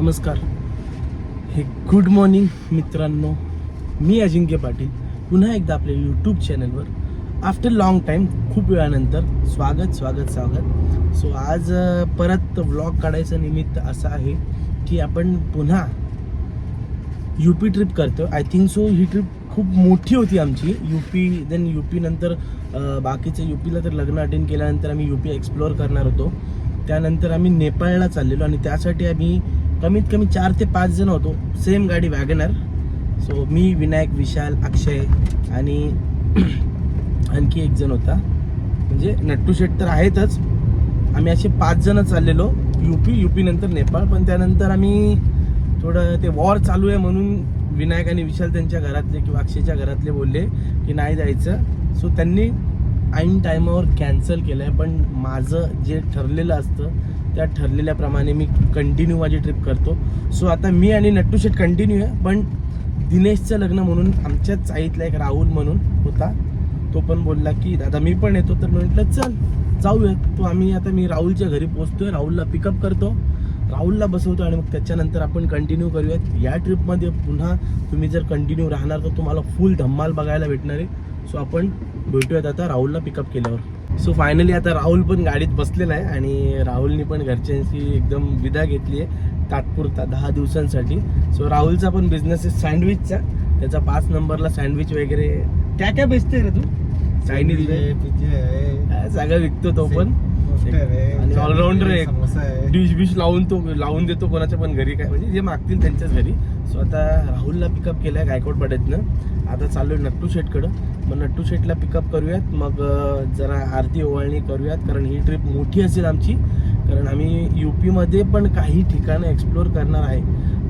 नमस्कार, हे good morning मित्रांनो. मी अजिंक्य पाटील पुन्हा एकदा आपल्या यूट्यूब चॅनलवर आफ्टर लॉंग टाईम, खूप वेळानंतर स्वागत. सो आज परत व्लॉग काढायचं निमित्त असं आहे की आपण पुन्हा यूपी ट्रिप करतो. I think so he trip खूप मोठी होती आमची. यूपी नंतर बाकीचं यूपीला तर लग्न अटेंड केल्यानंतर आम्ही यूपी एक्सप्लोअर करणार होतो. त्यानंतर आम्ही नेपाळला चाललेलो आणि त्यासाठी आम्ही कमीत कमी 4 ते 5 जण होतो. सेम गाडी वॅगनर. सो मी, विनायक, विशाल, अक्षय आणि आणखी एक जण होता, म्हणजे नट्टू शेट तर आहेतच. आम्ही असे 5 जण चाललेलो यूपी नंतर नेपाळ. पण त्यानंतर आम्ही थोडं ते वॉर चालू आहे म्हणून विनायक आणि विशाल त्यांच्या घरातले किंवा अक्षयच्या घरातले बोलले की नाही जायचं. सो त्यांनी ऐन टायमावर कॅन्सल केलं आहे. पण माझं जे ठरलेलं असतं त्या ठरलेल्याप्रमाणे मी कंटिन्यू माझी ट्रिप करतो. सो आता मी आणि नट्टू शेट कंटिन्यू आहे. पण दिनेशचं लग्न म्हणून आमच्याच चाळीतला एक राहुल म्हणून होता, तो पण बोलला की दादा मी पण येतो. तर म्हटलं चल जाऊयात. तो मी राहुलच्या घरी पोहोचतोय, राहुलला पिकअप करतो, राहुलला बसवतो आणि मग त्याच्यानंतर आपण कंटिन्यू करूयात. या ट्रिपमध्ये पुन्हा तुम्ही जर कंटिन्यू राहणार तर तुम्हाला फुल धम्माल बघायला भेटणार आहे. सो आपण भेटूयात आता राहुलला पिकअप केल्यावर. सो फायनली आता राहुल पण गाडीत बसलेला आहे आणि राहुलनी पण घरच्यांची एकदम विदा घेतली आहे तात्पुरता 10 दिवसांसाठी. सो राहुलचा पण बिझनेस आहे सँडविचचा. त्याचा 5 नंबरला सँडविच वगैरे काय बेचतोय रे तू? चायनीज सगळं विकतो तो पण. आणि ऑलराऊंडर आहे, डिश लावून देतो कोणाच्या पण घरी, काय म्हणजे जे मागतील त्यांच्याच घरी. सो आता राहुलला पिकअप केलाय गायकवाड पाड्यातनं. आता चाललोय नट्टू शेटकडं. मग नट्टू शेटला पिकअप करूयात, मग जरा आरती ओवाळणी करूयात, कारण ही ट्रिप मोठी असेल आमची. कारण आम्ही यूपीमध्ये पण काही ठिकाणं एक्सप्लोअर करणार आहे.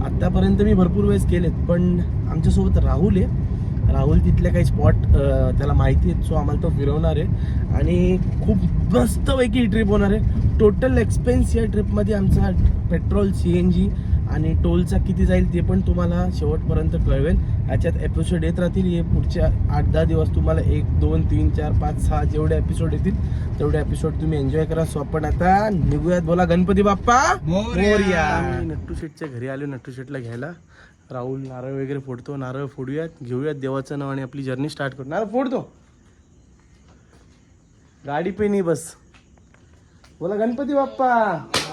आत्तापर्यंत मी भरपूर वेळेस केलेत, पण आमच्यासोबत राहुल आहे. राहुल तिथले काही स्पॉट त्याला माहिती आहेत. सो आम्हाला तो फिरवणार आहे आणि खूप मस्तपैकी ही ट्रिप होणार आहे. टोटल एक्सपेन्स या ट्रिपमध्ये आमचा पेट्रोल, CNG आणि टोलचा किती जाईल ते पण तुम्हाला शेवटपर्यंत कळवेल. याच्यात एपिसोड येत राहतील. हे पुढच्या 8-10 दिवस तुम्हाला 1, 2, 3, 4, 5, 6 जेवढे एपिसोड येतील तेवढे एपिसोड तुम्ही एन्जॉय करा. सो आपण आता निघूयात. बोला गणपती बाप्पा मोरया. नट्टू शेटच्या घरी आलो नट्टू शेटला घ्यायला. राहुल नारळ वगैरे फोडतो. नारळ फोडूयात, घेऊयात देवाचं नाव आणि आपली जर्नी स्टार्ट करू. नारळ फोडतो, गाडी पे नाही बस. बोला गणपती बाप्पा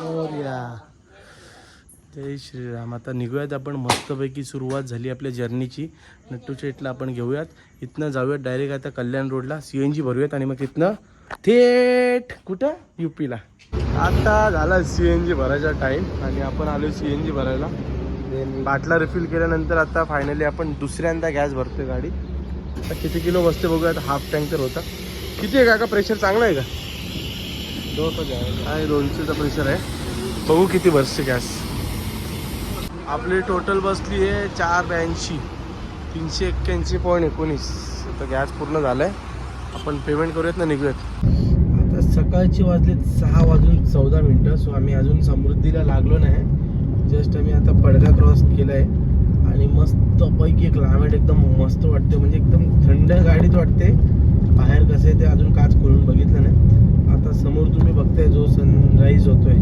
मोरया. जय श्रीराम. आता निघूयात आपण. मस्तपैकी सुरुवात झाली आपल्या जर्नीची. नट्टू शेटला आपण घेऊयात. इथनं जाऊयात डायरेक्ट आता कल्याण रोडला, CNG भरूयात आणि मग तिथनं थेट कुठं यूपीला. आता झाला CNG भरायचा टाईम आणि आपण आलो CNG भरायला. बाटला रिफिल केल्यानंतर आता फायनली आपण दुसऱ्यांदा गॅस भरतोय गाडी. आता किती किलो बसते बघूया. आता हाफ टँक तर होता. किती आहे का प्रेशर? चांगला आहे का? 200चा प्रेशर आहे. बघू किती बसते गॅस. आपली टोटल बसली आहे 482, 381.19. आता गॅस पूर्ण झालाय. आपण पेमेंट करूयात ना, निघूयात. आता सकाळची वाजलेत 6:14. सो आम्ही अजून समृद्धीला लागलो नाही. जस्ट आम्ही आता पडगा क्रॉस केला आहे आणि मस्तपैकी क्लायमेट एकदम मस्त वाटते. म्हणजे एकदम थंड गाडीत वाटते. बाहेर कसं आहे ते अजून काच खोलून बघितलं नाही. आता समोर तुम्ही बघताय जो सनराईज होतोय.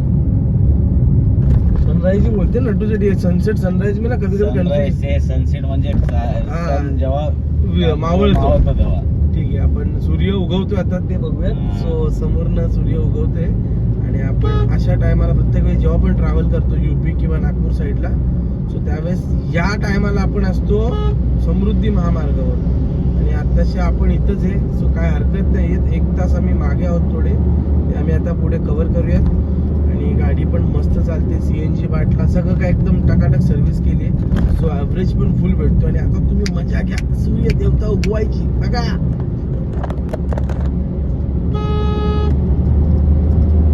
सनराईज बोलते ना नट्टूसाठी. सनराईज मी ना कधी सनसेट म्हणजे जेव्हा मावळतो. ठीक आहे, आपण सूर्य उगवतोय आता ते बघूयात. सो समोरनं सूर्य उगवतोय आणि आपण अशा टायमाला प्रत्येक वेळी जेव्हा पण ट्रॅव्हल करतो यूपी किंवा नागपूर साईडला, सो त्यावेळेस या टायमाला आपण असतो समृद्धी महामार्गावर आणि आत्ताशी आपण इथंच आहे. सो काय हरकत नाही येत. 1 तास आम्ही मागे आहोत थोडे, ते आम्ही आता पुढे कव्हर करूयात. आणि गाडी पण मस्त चालते. CNG बाटला सगळं काय एकदम टकाटक सर्व्हिस केली आहे. सो ॲव्हरेज पण फुल भेटतो. आणि आता तुम्ही मजा घ्या, सूर्य देवता उगवायची बघा.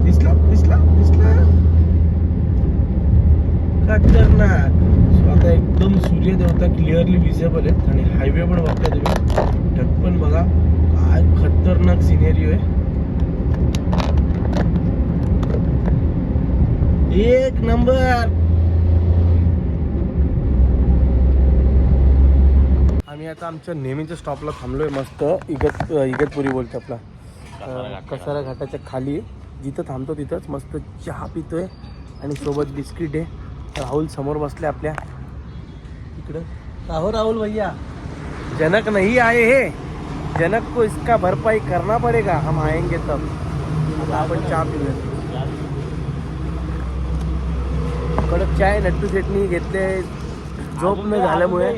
दिसला खतरनाक. सो आता एकदम सूर्य देवता क्लिअरली विजिबल आहेत आणि हायवे पण बघताय तुम्ही. ढग पण बघा, काय खतरनाक सिनेरियो आहे. एक नंबर. आम्ही आता आमच्या नेहमीच्या स्टॉपला थांबलोय. मस्त इगतपुरी बोलतो आपला, कसारा घाटाच्या खाली जिथं थांबतो तिथंच मस्त चहा पितोय आणि सोबत बिस्किट आहे. राहुल समोर बसले आपल्या इकडं. हो राहुल भैया, जनक नहीं आए हे, जनक को इसका भरपाई करना पड़ेगा, हम आएंगे तब. आता आपण चहा पिऊया. कडक चाय नट्टू शेटनी घेतले. झोप न झाल्यामुळे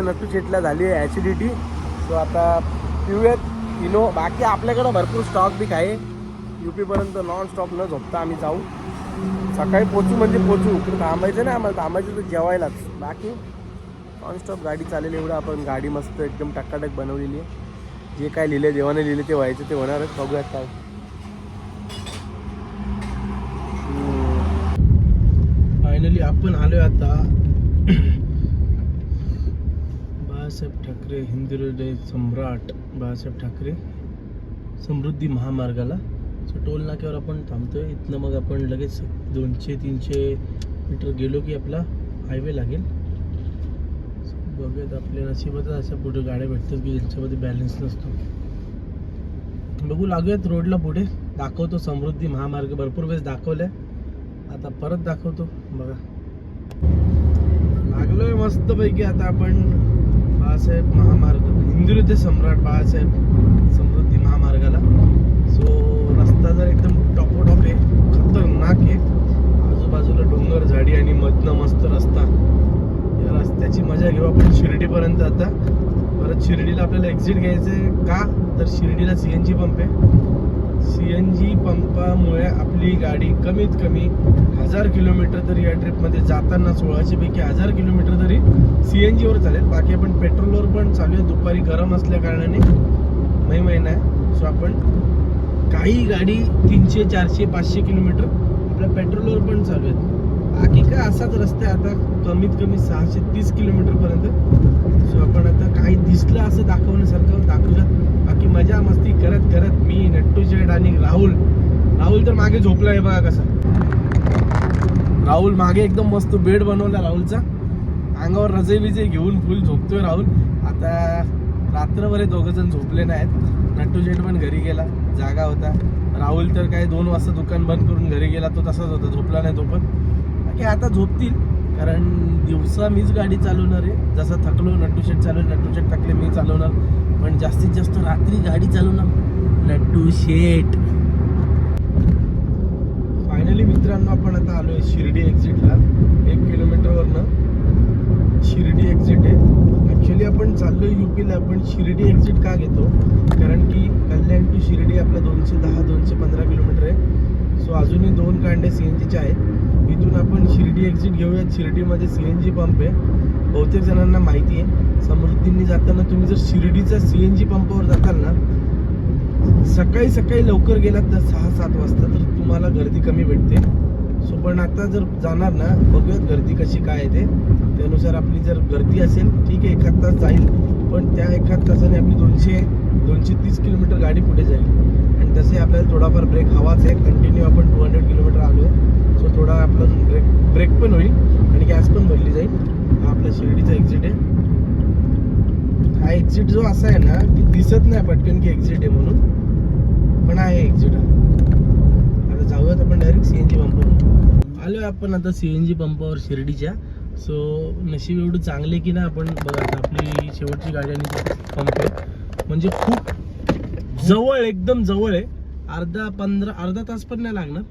नट्टू शेटला झाली आहे ॲसिडिटी. सो आता पिऊयात इनो. बाकी आपल्याकडं भरपूर स्टॉक बी आहे. UP-पर्यंत नॉन स्टॉप न झोपता आम्ही जाऊ. सकाळी पोचू म्हणजे पोचू. इकडे थांबायचं नाही आम्हाला, थांबायचं तर जेवायलाच. बाकी नॉनस्टॉप गाडी चालेल एवढं. आपण गाडी मस्त एकदम टक्काटक बनवलेली आहे. जे काय लिहिले देवाने लिहिले ते व्हायचं ते होणारच. बघूयात काय. फायनली आपण आलोय आता बाळासाहेब ठाकरे हिंदुहृदय सम्राट बाळासाहेब ठाकरे समृद्धी महामार्गाला. सो टोल नाक्यावर आपण थांबतोय. इथनं मग आपण लगेच 200-300 मीटर गेलो की आपला हायवे लागेल. बघूयात आपल्या नशिबातच अशा पुढे गाड्या भेटतात की ज्यांच्यामध्ये बॅलन्स नसतो. बघू लागूयात रोडला पुढे. दाखवतो समृद्धी महामार्ग. भरपूर वेळेस दाखवलाय, आता परत दाखवतो. बघा लागलोय मस्त पैकी. आता आपण बाळासाहेब महामार्ग हिंदुहृदय सम्राट बाळासाहेब समृद्धी महामार्गाला. सो रस्ता जर एकदम टॉपोटॉप आहे, खतरनाक आहे. आजूबाजूला डोंगर झाडी आणि मधनं मस्त रस्ता. या रस्त्याची मजा घेऊ आपण शिर्डीपर्यंत. आता परत शिर्डीला आपल्याला एक्झिट घ्यायचं आहे. का तर शिर्डीला CNG पंप आहे. CNG पंपामुळे आपली गाडी कमीत कमी 1000 किलोमीटर तरी या ट्रिपमध्ये जाताना 1600 पैकी 1000 किलोमीटर तरी CNGवर चालेल. बाकी आपण पेट्रोलवर पण चालू आहे. दुपारी गरम असल्या कारणाने महिना आहे. सो आपण काही गाडी 300, 400, 500 किलोमीटर आपल्या पेट्रोलवर पण चालू आहेत. बाकी काय असाच रस्ता आता कमीत कमी 630 किलोमीटरपर्यंत. सो आपण आता काही दिसलं असं दाखवण्यासारखं दाखवलं. बाकी मजा मस्ती करत करत मी नट्टू शेट आणि राहुल तर मागे झोपला आहे. बघा कसा राहुल मागे एकदम मस्त बेड बनवला राहुलचा. अंगावर रजई बिजई घेऊन फुल झोपतोय राहुल. आता रात्रभर दोघं जण झोपले नाहीत. नट्टू शेट पण घरी गेला, जागा होता. राहुल तर काय 2 वाजता दुकान बंद करून घरी गेला. तो तसाच होता, झोपला नाही तो पण. बाकी आता झोपतील, कारण दिवसा मीच गाडी चालवणार आहे. जसं थकलो नट्टू शेट चालवेल, नट्टू शेट थकले मी चालवणार. पण जास्तीत जास्त रात्री गाडी चालवणार नट्टू शेट. फायनली मित्रांनो आपण आता आलोय शिर्डी एक्झिटला. 1 किलोमीटरवरनं शिर्डी एक्झिट आहे. ॲक्च्युली आपण चाललोय UPला. आपण शिर्डी एक्झिट का घेतो, कारण की कल्याण टू शिर्डी आपला 210-215 किलोमीटर आहे. सो अजूनही 2 कांडे CNGचे आहेत. इथून आपण शिर्डी एक्झिट घेऊयात. शिर्डीमध्ये CNG पंप आहे. बहुतेक जणांना माहिती आहे. समृद्धींनी जाताना तुम्ही जर शिर्डीचा CNG पंपावर जाताल ना, सकाळी लवकर गेलात तर 6-7 वाजता, तर तुम्हाला गर्दी कमी भेटते. सो पण आता जर जाणार ना, बघूयात गर्दी कशी काय आहे ते. त्यानुसार आपली जर गर्दी असेल ठीक आहे, 1 तास जाईल. पण त्या 1 तासाने आपली 200-230 किलोमीटर गाडी पुढे जाईल. आणि तसे आपल्याला थोडाफार ब्रेक हवाच आहे. कंटिन्यू आपण 200 किलोमीटर आलो आहे. सो थोडा आपला ब्रेक पण होईल आणि गॅस पण भरली जाईल. हा आपला शिर्डीचा एक्झिट आहे. हा एक्झिट जो असा आहे ना की दिसत नाही पटकन की एक्झिट आहे म्हणून, पण आहे एक्झिट. आता जाऊयात आपण डायरेक्ट CNG पंपावर. आलो आपण आता CNG पंपावर शिर्डीच्या. सो नशीब एवढं चांगले की ना आपण बघा आता आपली शेवटची गाडी आणि पंप म्हणजे खूप जवळ, एकदम जवळ आहे. अर्धा तास पण नाही लागणार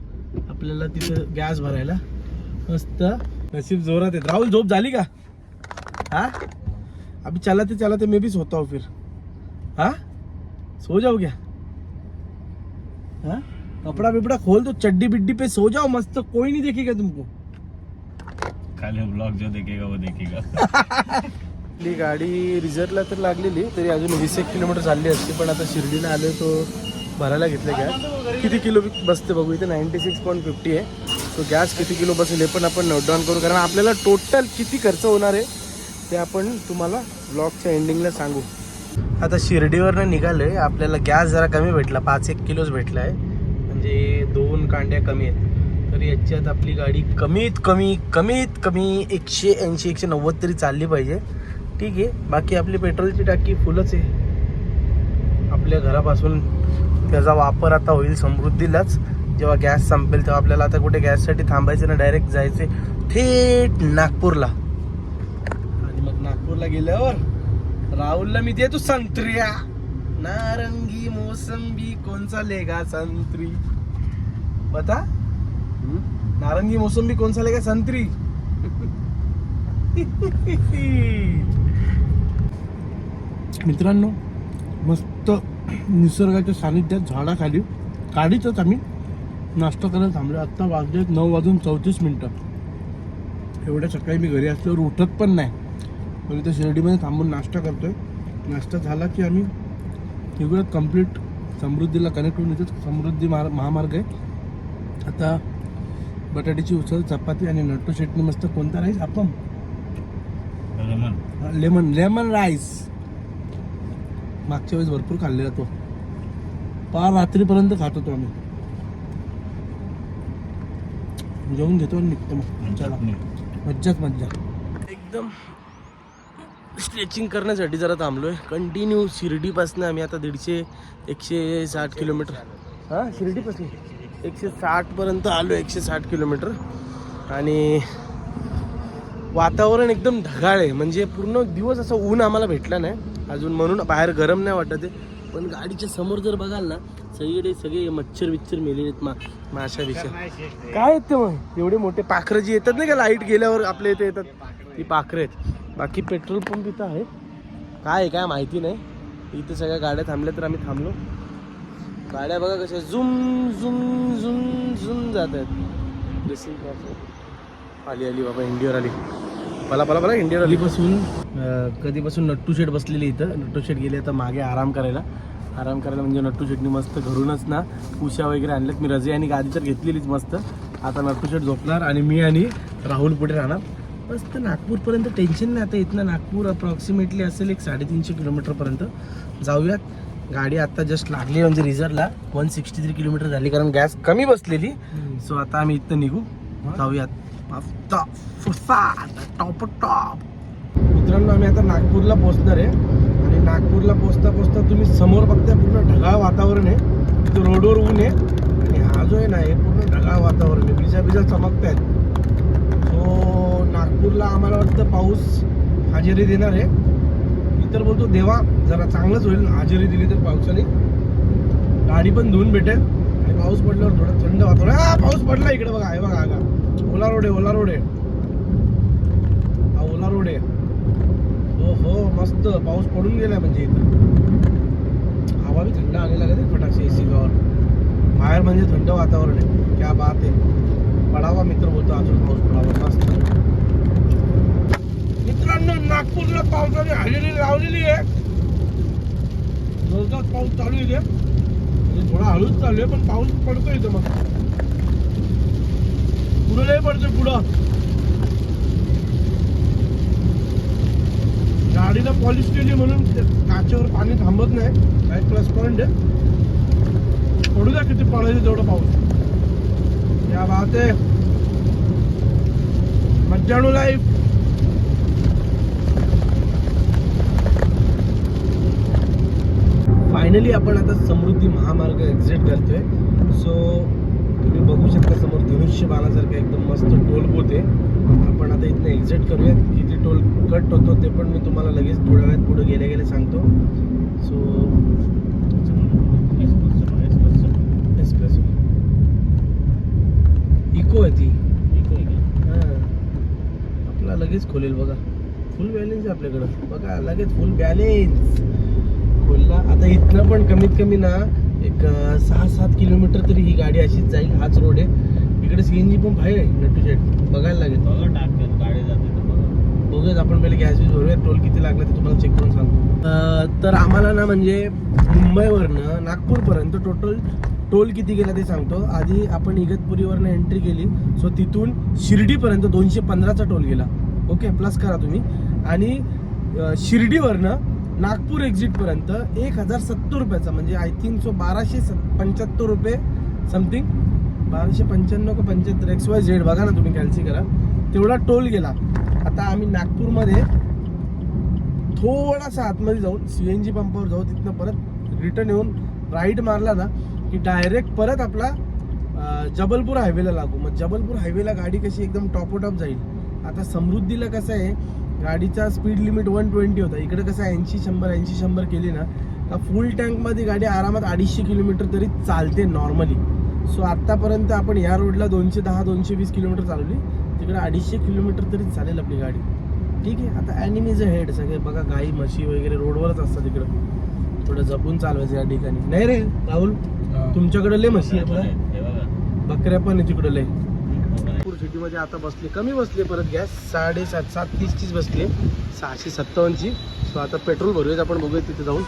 आपल्याला तिथं गॅस भरायला. मस्त नशीब जोरात आहे. राहुल झोप झाली का? हा अभी चलाते मैं भी सोता हूँ फिर. हाँ सो जाओ क्या? हाँ कपड़ा बिपड़ा खोल दो, चड्डी बिड्डी पे सो जाओ मस्त. कोई नहीं देखेगा तुमको. खाली ब्लॉग जो देखेगा वो देखेगा. आपली गाडी रिझर्वला तर लागलेली, तरी अजून 20 किलोमीटर चालली असते. पण आता शिर्डीला आलोय तो भरायला घेतलं गॅस. किती किलो बसते बघू. इथे 96.50 आहे. तो गॅस किती किलो बसेल हे पण आपण नोट डाऊन करू, कारण आपल्याला टोटल किती खर्च होणार आहे ते आपण तुम्हाला ब्लॉगच्या एंडिंगला सांगू. आता शिर्डीवरनं निघालोय. आपल्याला गॅस जरा कमी भेटला, 5-1 किलोच भेटला आहे. म्हणजे 2 कांड्या कमी आहेत. तर याच्यात आपली गाडी कमीत कमी 180-190 तरी चालली पाहिजे. ठीक आहे. बाकी आपली पेट्रोलची टाकी फुलच आहे. आपल्या घरापासून त्याचा वापर आता होईल समृद्धीलाच. जेव्हा गॅस संपेल तेव्हा आपल्याला आता कुठे गॅससाठी थांबायचं ना, डायरेक्ट जायचे थेट नागपूरला. आणि मग नागपूरला गेल्यावर राहुलला मी देतो संत्र्या, नारंगी मोसंबी कौन सा लेगा संत्री, बता नारंगी मोसंबी कौन सा लेगा संत्री. मित्रांनो मस्त निसर्गाच्या सानिध्यात झाडाखाली गाडीतच आम्ही नाश्ता करायला थांबलो. आत्ता वाजले 9:34. एवढ्या सकाळी मी घरी असल्यावर उठत पण नाही, पण इथं शिर्डीमध्ये थांबून नाश्ता करतोय. नाश्ता झाला की आम्ही तिकडे कम्प्लीट समृद्धीला कनेक्ट होऊन येतो. समृद्धी महामार्ग आहे. आता बटाट्याची उसळ, चपाती आणि नट्टू चटणी मस्त. कोणता राईस? आपण लेमन राईस मागच्या वेळेस भरपूर खाल्लेला तो, पार रात्रीपर्यंत खात होतो आम्ही. जेवून घेतो आणि निघतो मग. चला मज्जाच मज्जा. एकदम स्ट्रेचिंग करण्यासाठी जरा थांबलोय. कंटिन्यू शिर्डीपासून आम्ही आता 150-160 किलोमीटर, हां शिर्डीपासून 160 पर्यंत आलो. 160 किलोमीटर. आणि वातावरण एकदम ढगाळ आहे, म्हणजे पूर्ण दिवस असं ऊन आम्हाला भेटलं नाही अजून, म्हणून बाहेर गरम नाही वाटत आहे. पण गाडीच्या समोर जर बघाल ना, सगळे मच्छर बिच्छर मेलेले आहेत, माशा बिशा काय आहेत ते. मग एवढे मोठे पाखरं जी येतात नाही का लाईट गेल्यावर आपल्या इथे येतात, ती पाखरं आहेत. बाकी पेट्रोल पंप इथं आहे, काय माहिती नाही. इथे सगळ्या गाड्या थांबल्या तर आम्ही थांबलो. गाड्या बघा कशा झुम झुम झुम झुम जात आहेत. आली बाबा इंडियर आली. मला इंडियर आलीपासून कधीपासून नट्टू शेट बसलेली इथं. नट्टू शेट गेले आता मागे आराम करायला म्हणजे नट्टू शेटनी मस्त घरूनच ना उशा वगैरे आणल्यात. मी रजे आणि गादी तर घेतलेलीच मस्त. आता नट्टू शेट झोपणार आणि मी आणि राहुल पुढे राहणार मस्त. नागपूरपर्यंत टेन्शन नाही. आता इथनं नागपूर अप्रॉक्सिमेटली असेल 350 किलोमीटरपर्यंत जाऊयात. गाडी आता जस्ट लागली म्हणजे रिझल्टला 163 किलोमीटर झाली, कारण गॅस कमी बसलेली. सो आता आम्ही इथं निघू, जाऊयात टॉप. मित्रांनो आम्ही आता नागपूरला पोहोचणार आहे. आणि नागपूरला पोहोचता तुम्ही समोर बघताय पूर्ण ढगाळ वातावरण आहे. तिथं रोडवर ऊन आहे आणि हा जो आहे ना हे पूर्ण ढगाळ वातावरण आहे. बिजा चमकत आहेत. सो नागपूरला आम्हाला वाटतं पाऊस हजेरी देणार आहे. मी तर बोलतो देवा जरा चांगलंच होईल हजेरी दिली तर पावसाने. गाडी पण धुवून भेटेल आणि पाऊस पडल्यावर थोडं थंड वातावरण. पाऊस पडला इकडे बघा, आहे बघा आगा. ओला रोड आहे. हा ओला रोड आहे. हो मस्त पाऊस पडून गेला म्हणजे इथं. हवा बी थंड आलेला का फटाकशी एसी गावर. बाहेर म्हणजे थंड वातावरण आहे. क्या बात आहे. पडावा मित्र बोलतो अजून पाऊस पडावा मस्त. मित्रांनो नागपूरला पावसाने हजेरी लावलेली आहे. जोरदार पाऊस चालू आहे. म्हणजे थोडा हळूच चालू आहे पण पाऊस पडतो इथं. मग पुढं नाही पडतं. पुढं गाडीला पॉलिश केली म्हणून काचेवर पाणी थांबत नाही. काय प्लस पॉइंट आहे. पडू द्या किती पडायचं तेवढं पाऊस. या बात आहे. मज्जाणू लाईफ. फायनली आपण आता समृद्धी महामार्ग एक्झिट करतोय. सो तुम्ही बघू शकता समोर धनुष्य बाणासारखं एकदम मस्त टोल बूथ आहे. आपण आता इथनं एक्झिट करूयात. किती टोल कट होतो ते पण मी तुम्हाला लगेच थोड्या वेळात पुढे गेले सांगतो. सो एस्प्रेसो इको आहे ती. हां आपला लगेच खोलेल बघा. फुल बॅलेन्स आहे आपल्याकडं बघा. लगेच फुल बॅलेन्स खोलला. आता इथनं पण कमीत कमी ना एक 6-7 किलोमीटर तरी ही गाडी अशीच जाईल. हाच रोड आहे. इकडे CNG पंप आहे नट्टू शेट, बघायला लागेल. गाडी जाते बघूयात. आपण पहिले गॅस वीज भरूयात. टोल किती लागला ते तुम्हाला चेक करून सांगतो. तर आम्हाला ना म्हणजे मुंबईवरनं नागपूरपर्यंत टोटल टोल किती गेला ते सांगतो. आधी आपण इगतपुरीवरनं एंट्री केली. सो तिथून शिर्डीपर्यंत 215चा टोल गेला. ओके प्लस करा तुम्ही. आणि शिर्डीवरनं नागपूर एक्झिटपर्यंत 1070 रुपयाचा, म्हणजे आय थिंक सो 1275 रुपये समथिंग. 1295 का 75 XYZ बघा ना तुम्ही, कॅल्सी करा. तेवढा टोल गेला. आता आम्ही नागपूरमध्ये थोडासा आतमध्ये जाऊन CNG पंपावर जाऊ. तिथनं परत रिटर्न येऊन राईट मारला ना की डायरेक्ट परत आपला जबलपूर हायवेला लागू. मग जबलपूर हायवेला गाडी कशी एकदम टॉप जाईल. आता समृद्धीला कसं आहे, गाडीचा स्पीड लिमिट 120 होता. इकडे कसं 80-100 केली ना तर फुल टँकमध्ये गाडी आरामात 250 किलोमीटर तरी चालते नॉर्मली. सो आत्तापर्यंत आपण या रोडला 210-220 किलोमीटर चालवली, तिकडे 250 किलोमीटर तरी चालेल आपली गाडी. ठीक आहे. आता ॲनिमीज हेड सगळे बघा, गाई म्हशी वगैरे रोडवरच असतात तिकडं. थोडं जपून चालवायचं या ठिकाणी. नाही रे राहुल, तुमच्याकडे लय म्हशी आहेत ना, बकऱ्या पण आहे तिकडे लय. सिटीमध्ये आता बसले, कमी बसले परत गॅस 7:30 बसले, 657ची. सो आता पेट्रोल भरूयात आपण, बघूया तिथे जाऊन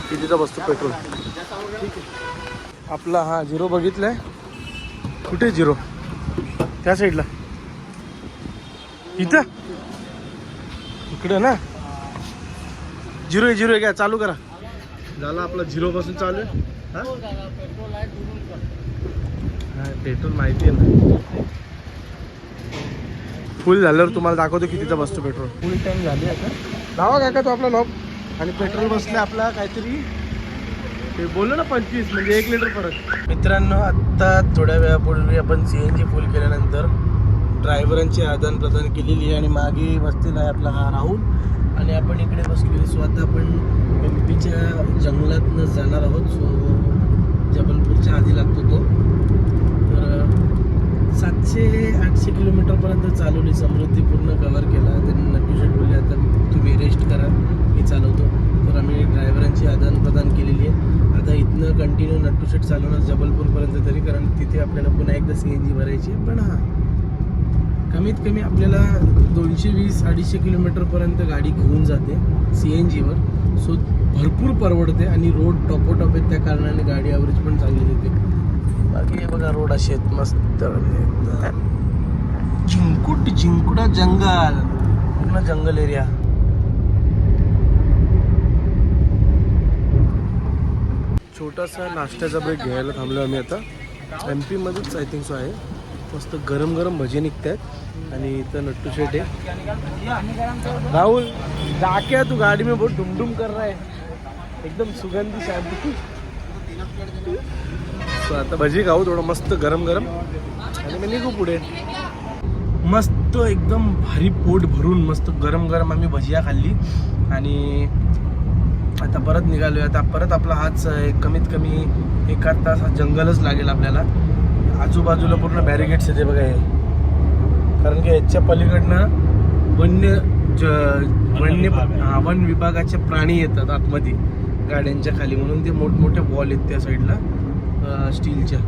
कितीचा बसतो पेट्रोल. ठीक आहे. आपला हा झिरो बघितलाय. कुठे झिरो? त्या साईडला इथं इकडं ना झिरो आहे काय? चालू करा. झाला आपला झिरो पासून चालू आहे. हा पेट्रोल माहिती आहे ना. फुल झाल्यावर तुम्हाला दाखवतो कितीचा बसतो पेट्रोल. फुल टँक झाली आता. लावा काय का तो आपला लॉक. आणि पेट्रोल बसले आपला काहीतरी, ते बोललो ना 25, म्हणजे 1 लिटर परत. मित्रांनो, आत्ता थोड्या वेळापूर्वी आपण CNG फुल केल्यानंतर ड्रायव्हरांची आदान प्रदान केलेली आहे. आणि मागे बसलेला आहे आपला हा राहुल, आणि आपण इकडे बसलेली. सो आता आपण MP जंगलातनं जाणार आहोत. सो जबलपूरच्या आधी लागतो तो. तर 700-800 किलोमीटरपर्यंत चालवली. समृद्धी पूर्ण कव्हर केला. त्यांनी नटूशेट बोलले आता तुम्ही रेस्ट करा, मी चालवतो. तर आम्ही ड्रायव्हरांची आदान प्रदान केलेली आहे. आता इथनं कंटिन्यू नटूशेट चालवणार जबलपूरपर्यंत तरी, कारण तिथे आपल्याला पुन्हा एकदा CNG भरायची. पण हां, कमीत कमी आपल्याला 220-250 किलोमीटरपर्यंत गाडी घेऊन जाते CNGवर. सो भरपूर परवडते आणि रोड टॉप आहेत, त्या कारणाने गाडी ॲव्हरेज पण चांगली देते. बाकी हे बघा रोड असे आहेत मस्त. जिंकुडा जंगल, पूर्ण जंगल एरिया. छोटासा नाश्त्याचा ब्रेक घ्यायला थांबलो आम्ही आता. MP मध्येच आय थिंक सो आहे. मस्त गरम गरम भजे निघत आहेत. आणि इथं नट्टू शेट आहे. राहुल जाके तू गाडी में बहुत डुम कर रहा है, एकदम सुगंधी शांती. सो आता भजी खाऊ थोडं मस्त गरम गरम, आणि मी निघू पुढे. मस्त एकदम भारी पोट भरून मस्त गरम गरम आम्ही भजिया खाल्ली. आणि आता परत निघालोय. आता परत आपला हाच कमीत कमी 1 तास हा जंगलच लागेल आपल्याला. आजूबाजूला पूर्ण बॅरिगेट्स येते बघा हे, कारण की याच्या पलीकडनं वन विभागाचे प्राणी येतात आतमध्ये गाड्यांच्या खाली, म्हणून ते मोठमोठे वॉल आहेत त्या साईडला स्टीलच्या.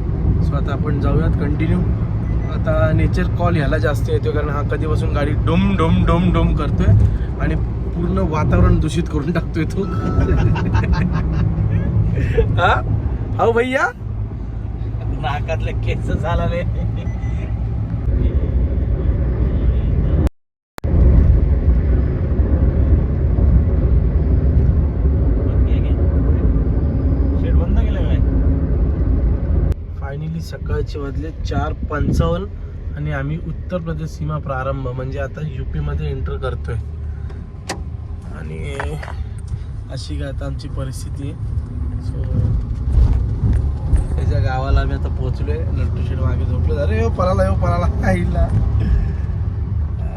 सो आता आपण जाऊयात कंटिन्यू. आता नेचर कॉल ह्याला जास्त येतोय, कारण हा कधीपासून गाडी डोम डोम डोम डोम करतोय आणि पूर्ण वातावरण दूषित करून टाकतोय तो. हा भैया, नाकातले केस झाला रे. फायनली सकाळचे वाजले 4:55 आणि आम्ही उत्तर प्रदेश सीमा प्रारंभ, म्हणजे आता UP मध्ये एंटर करतोय. आणि अशी काय आता आमची परिस्थिती आहे. सो त्याच्या गावाला आम्ही आता पोहोचलोय. नट्टूशेट मागे झोपलो. अरे पळाला आईला.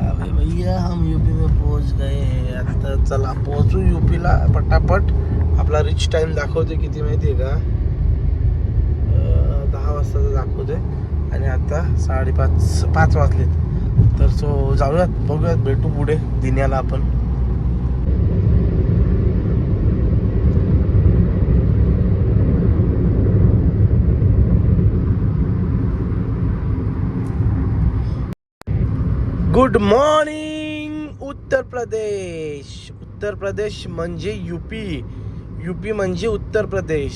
अरे भैया हम UP में पोहोच गए. आता चला पोहोचू UPला पटापट. आपला रिच टाइम दाखवते किती माहिती आहे का, 10 वाजताचा दाखवते आणि आता 5:30 वाजलेत. तर सो जाऊयात, बघूयात, भेटू पुढे दिन्याला आपण. Good morning Uttar Pradesh. उत्तर प्रदेश म्हणजे UP म्हणजे उत्तर प्रदेश.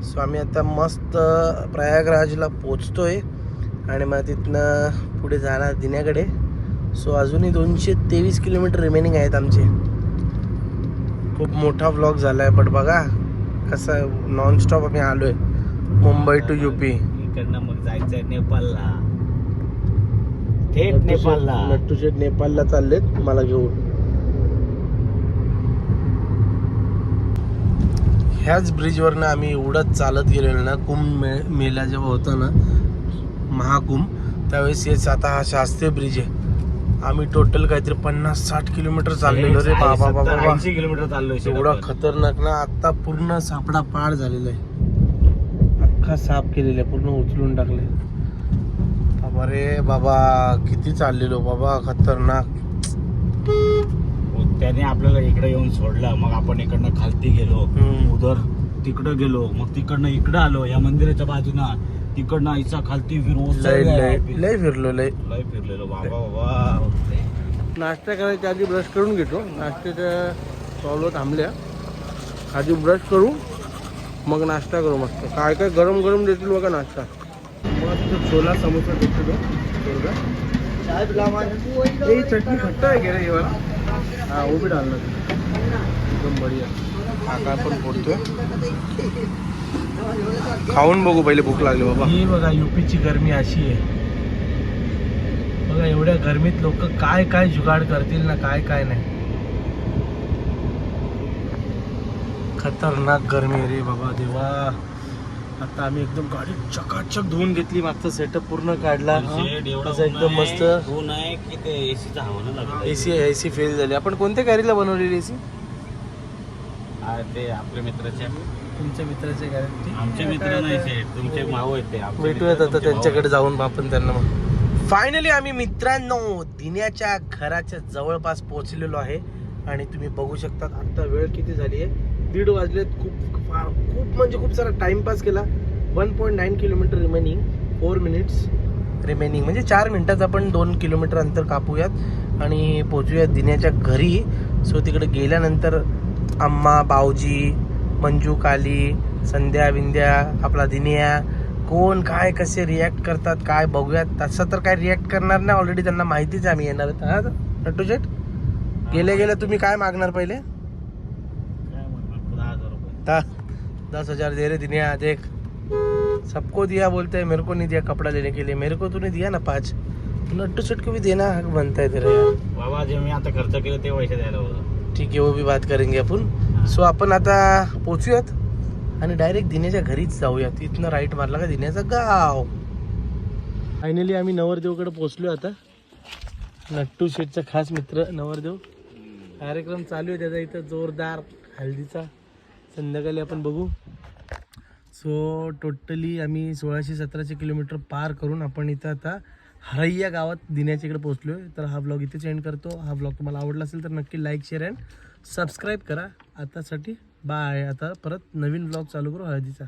सो आम्ही आता मस्त प्रयागराजला पोचतोय आणि मग तिथनं पुढे जाणार दिन्याकडे. सो अजूनही 223 किलोमीटर रिमेनिंग आहेत आमचे. खूप मोठा व्लॉग झाला आहे, बट बघा कसं नॉनस्टॉप आम्ही आलो आहे मुंबई टू UP. इकडनं मग जायचं आहे नेपाळला, थेट नेपाळला. नट्टूशेट नेपाळला चाललेत मला घेऊन. ह्याच ब्रिजवरनं आम्ही एवढंच चालत गेलेलो ना, मेला जेव्हा होता ना महाकुंभ, त्यावेळेस हेच आता हा शास्त्रीय ब्रिज आहे. आम्ही टोटल काहीतरी 50-60 किलोमीटर चाललेलो रे बाबा बाबा. 80 किलोमीटर चाललोय एवढा खतरनाक ना. आता पूर्ण सापडा पाड झालेला आहे, अख्खा साफ केलेला आहे, पूर्ण उचलून टाकले. बाबा रे बाबा, किती चाललेलो बाबा, खतरनाक. त्याने आपल्याला इकडे येऊन सोडलं, मग आपण इकडनं खालती गेलो, हम्म. उधर तिकडं गेलो, मग तिकडनं इकडं आलो या मंदिराच्या बाजूना, तिकडनं आईचा खालती फिरवून लय फिरलो लय. लय फिरलेलो बाबा बाबा. नाश्ता करायच्या आधी ब्रश करून घेतो. नाश्त्याच्या स्टॉलवर थांबल्या, आधी ब्रश करू मग नाश्ता करू. मस्त काय काय गरम गरम देतील बघा नाश्ता. मस्त छोला समोसा देतो तो मुर्गा. ये चटनी खट्टा आहे का रे ये वाला? हाँ वो भी डालना एकदम बढ़िया. हा काय पण फोडतोय, खाऊन बघू पहिले, भूक लागली बाबा. ही बघा यूपीची गरमी अशी आहे बघा. एवढ्या गरमीत लोक काय काय जुगाड करतील ना, काय काय नाही. खतरनाक गरमी रे बाबा देवा. आता आम्ही एकदम गाडी चकाचक धुवून घेतली, मागचा सेटअप पूर्ण काढला, असं एकदम मस्त. ऊन आहे की ते एसीचा हवा लागला. एसी फेल झाली. आपण कोणत्या गाडीला बनवलेली एसी? ते आपल्या मित्राचे, तुमच्या मित्राच्या गाडीची. आमचे मित्र नाही ते, तुमचे भाऊ आहेत ते. भेटूयात आता त्यांच्याकडे जाऊन आपण त्यांना. मग फायनली आम्ही मित्रांनो दिन्याच्या घराच्या जवळपास पोहोचलेलो आहे. आणि तुम्ही बघू शकता आता वेळ किती झाली आहे, 1:30 वाजलेत. खूप म्हणजे खूप सारा टाइमपास केला. 1.9 किलोमीटर रिमेनिंग, 4 मिनिट्स रिमेनिंग, म्हणजे 4 मिनिटात आपण 2 किलोमीटर अंतर कापूयात आणि पोचूयात दिन्याच्या घरी. सो तिकडे गेल्यानंतर अम्मा, बावजी, मंजू, काली, संध्या, विंध्या, आपला दिन्या, कोण काय कसे रिॲक्ट करतात काय बघूयात. तसं तर काय रिॲक्ट करणार नाही, ऑलरेडी त्यांना माहितीच आम्ही येणार आहेत. हा नट्टू शेट, गेले गेले तुम्ही काय मागणार पहिले? 10,000 दे रे दिन्या. देख सबको दिया बोलते हैं, मेरे को नहीं दिया कपड़ा लेने के लिए. मेरे को तूने दिया ना 5, नट्टू शेट को भी देना हक बनता है तेरा यार. बाबा जे मी आता खर्च केलं ते पैसे द्यायला होतं. ठीक आहे, वो भी बात करेंगे आपण. सो आपण आता पोचूयात आणि डायरेक्ट दिन्याच्या घरीच जाऊयात. इथनं राईट मारला का दिन्याचं गाव. फायनली आम्ही नवरदेवकडे पोचलो. आता नट्टू शेठचा खास मित्र नवरदेव, कार्यक्रम चालू आहे त्याचा इथं जोरदार हल्दीचा. संध्याकाळी आपण बघू. सो टोटली आम्ही 1617 किलोमीटर पार करून आपण इथं आता हरैया गावात दिन्याच्या इकडे पोहोचलो आहे. तर हा ब्लॉग इथेच एंड करतो. हा ब्लॉग तुम्हाला आवडला असेल तर नक्की लाईक, शेअर अँड सबस्क्राईब करा. आतासाठी बाय. आता परत नवीन ब्लॉग चालू करू हळदीचा.